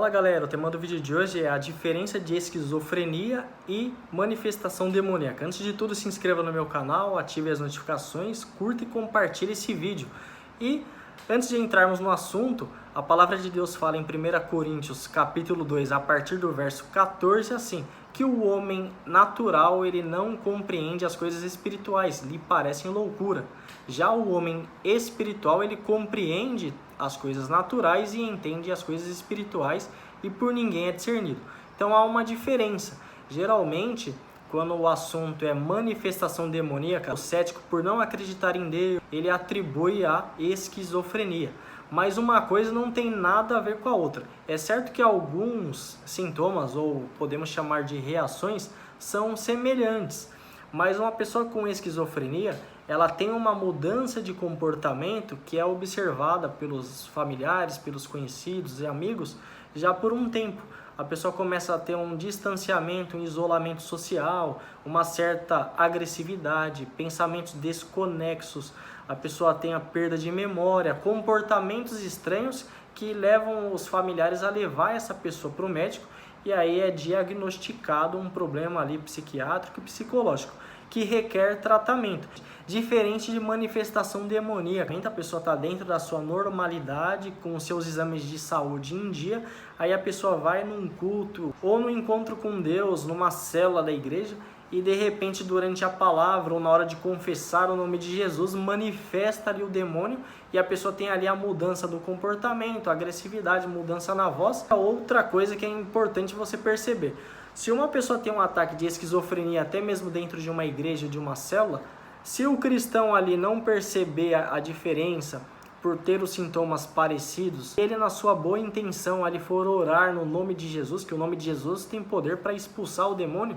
Fala galera, o tema do vídeo de hoje é a diferença de esquizofrenia e manifestação demoníaca. Antes de tudo, se inscreva no meu canal, ative as notificações, curta e compartilhe esse vídeo. E antes de entrarmos no assunto, a palavra de Deus fala em 1 Coríntios capítulo 2, a partir do verso 14, assim, que o homem natural ele não compreende as coisas espirituais, lhe parecem loucura. Já o homem espiritual ele compreende as coisas naturais e entende as coisas espirituais e por ninguém é discernido. Então há uma diferença. Geralmente, quando o assunto é manifestação demoníaca, o cético, por não acreditar em Deus, ele atribui a esquizofrenia. Mas uma coisa não tem nada a ver com a outra. É certo que alguns sintomas, ou podemos chamar de reações, são semelhantes. Mas uma pessoa com esquizofrenia, ela tem uma mudança de comportamento que é observada pelos familiares, pelos conhecidos e amigos já por um tempo. A pessoa começa a ter um distanciamento, um isolamento social, uma certa agressividade, pensamentos desconexos, a pessoa tem a perda de memória, comportamentos estranhos que levam os familiares a levar essa pessoa para o médico e aí é diagnosticado um problema ali psiquiátrico e psicológico que requer tratamento. Diferente de manifestação demoníaca, a pessoa está dentro da sua normalidade, com seus exames de saúde em dia, aí a pessoa vai num culto ou no encontro com Deus, numa célula da igreja, e de repente durante a palavra ou na hora de confessar o nome de Jesus, manifesta ali o demônio e a pessoa tem ali a mudança do comportamento, a agressividade, mudança na voz. Outra coisa que é importante você perceber, se uma pessoa tem um ataque de esquizofrenia até mesmo dentro de uma igreja, de uma célula, se o cristão ali não perceber a diferença por ter os sintomas parecidos, ele na sua boa intenção ali for orar no nome de Jesus, que o nome de Jesus tem poder para expulsar o demônio,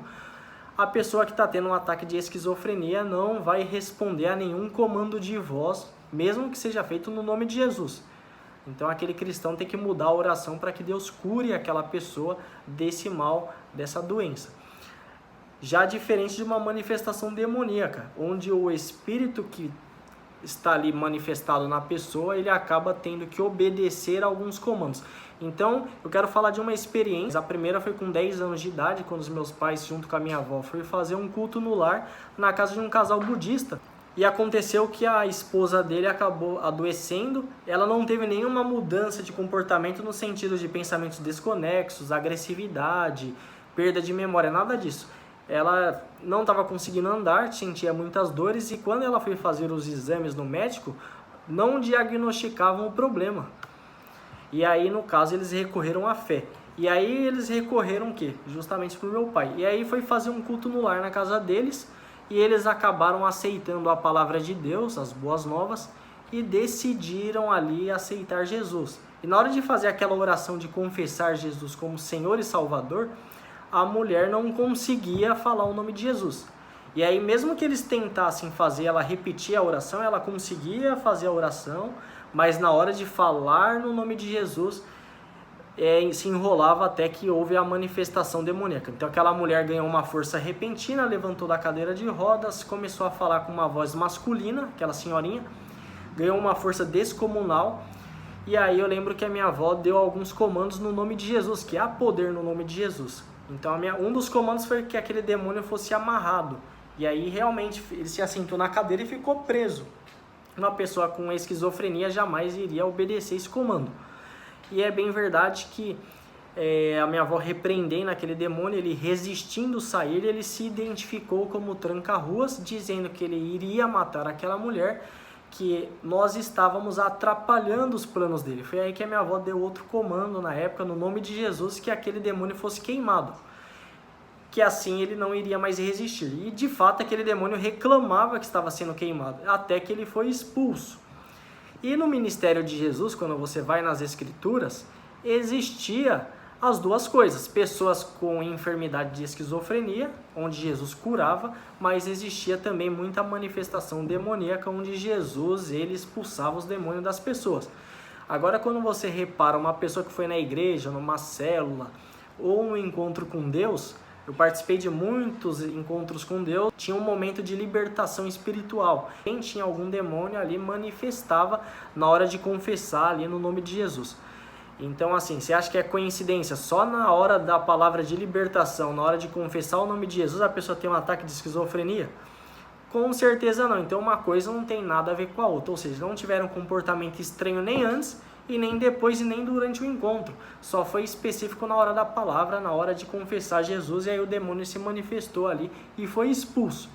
a pessoa que está tendo um ataque de esquizofrenia não vai responder a nenhum comando de voz, mesmo que seja feito no nome de Jesus. Então aquele cristão tem que mudar a oração para que Deus cure aquela pessoa desse mal, dessa doença. Já diferente de uma manifestação demoníaca, onde o espírito que está ali manifestado na pessoa, ele acaba tendo que obedecer a alguns comandos. Então, eu quero falar de uma experiência. A primeira foi com 10 anos de idade, quando os meus pais, junto com a minha avó, foram fazer um culto no lar, na casa de um casal budista. E aconteceu que a esposa dele acabou adoecendo, ela não teve nenhuma mudança de comportamento no sentido de pensamentos desconexos, agressividade, perda de memória, nada disso. Ela não estava conseguindo andar, sentia muitas dores e quando ela foi fazer os exames no médico, não diagnosticavam o problema. E aí, no caso, eles recorreram à fé. E aí eles recorreram o quê? Justamente para o meu pai. E aí foi fazer um culto no lar na casa deles e eles acabaram aceitando a palavra de Deus, as boas novas, e decidiram ali aceitar Jesus. E na hora de fazer aquela oração de confessar Jesus como Senhor e Salvador, a mulher não conseguia falar o nome de Jesus. E aí, mesmo que eles tentassem fazer ela repetir a oração, ela conseguia fazer a oração, mas na hora de falar no nome de Jesus, se enrolava até que houve a manifestação demoníaca. Então aquela mulher ganhou uma força repentina, levantou da cadeira de rodas, começou a falar com uma voz masculina, aquela senhorinha, ganhou uma força descomunal. E aí eu lembro que a minha avó deu alguns comandos no nome de Jesus, que há poder no nome de Jesus. Então um dos comandos foi que aquele demônio fosse amarrado. E aí realmente ele se assentou na cadeira e ficou preso. Uma pessoa com esquizofrenia jamais iria obedecer esse comando. E é bem verdade que a minha avó repreendendo aquele demônio, ele resistindo sair, ele se identificou como tranca-ruas, dizendo que ele iria matar aquela mulher, que nós estávamos atrapalhando os planos dele. Foi aí que a minha avó deu outro comando na época, no nome de Jesus, que aquele demônio fosse queimado, que assim ele não iria mais resistir. E de fato aquele demônio reclamava que estava sendo queimado, até que ele foi expulso. E no ministério de Jesus, quando você vai nas escrituras, existia as duas coisas, pessoas com enfermidade de esquizofrenia, onde Jesus curava, mas existia também muita manifestação demoníaca, onde Jesus ele expulsava os demônios das pessoas. Agora, quando você repara uma pessoa que foi na igreja, numa célula, ou no encontro com Deus, eu participei de muitos encontros com Deus, tinha um momento de libertação espiritual. Quem tinha algum demônio ali manifestava na hora de confessar ali no nome de Jesus. Então, assim, você acha que é coincidência só na hora da palavra de libertação, na hora de confessar o nome de Jesus, a pessoa tem um ataque de esquizofrenia? Com certeza não. Então, uma coisa não tem nada a ver com a outra. Ou seja, não tiveram um comportamento estranho nem antes, e nem depois, e nem durante o encontro. Só foi específico na hora da palavra, na hora de confessar Jesus, e aí o demônio se manifestou ali e foi expulso.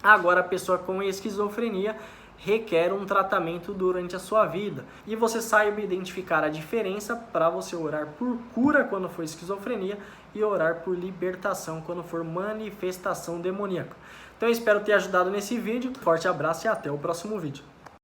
Agora, a pessoa com esquizofrenia requer um tratamento durante a sua vida. E você saiba identificar a diferença para você orar por cura quando for esquizofrenia e orar por libertação quando for manifestação demoníaca. Então eu espero ter ajudado nesse vídeo. Forte abraço e até o próximo vídeo.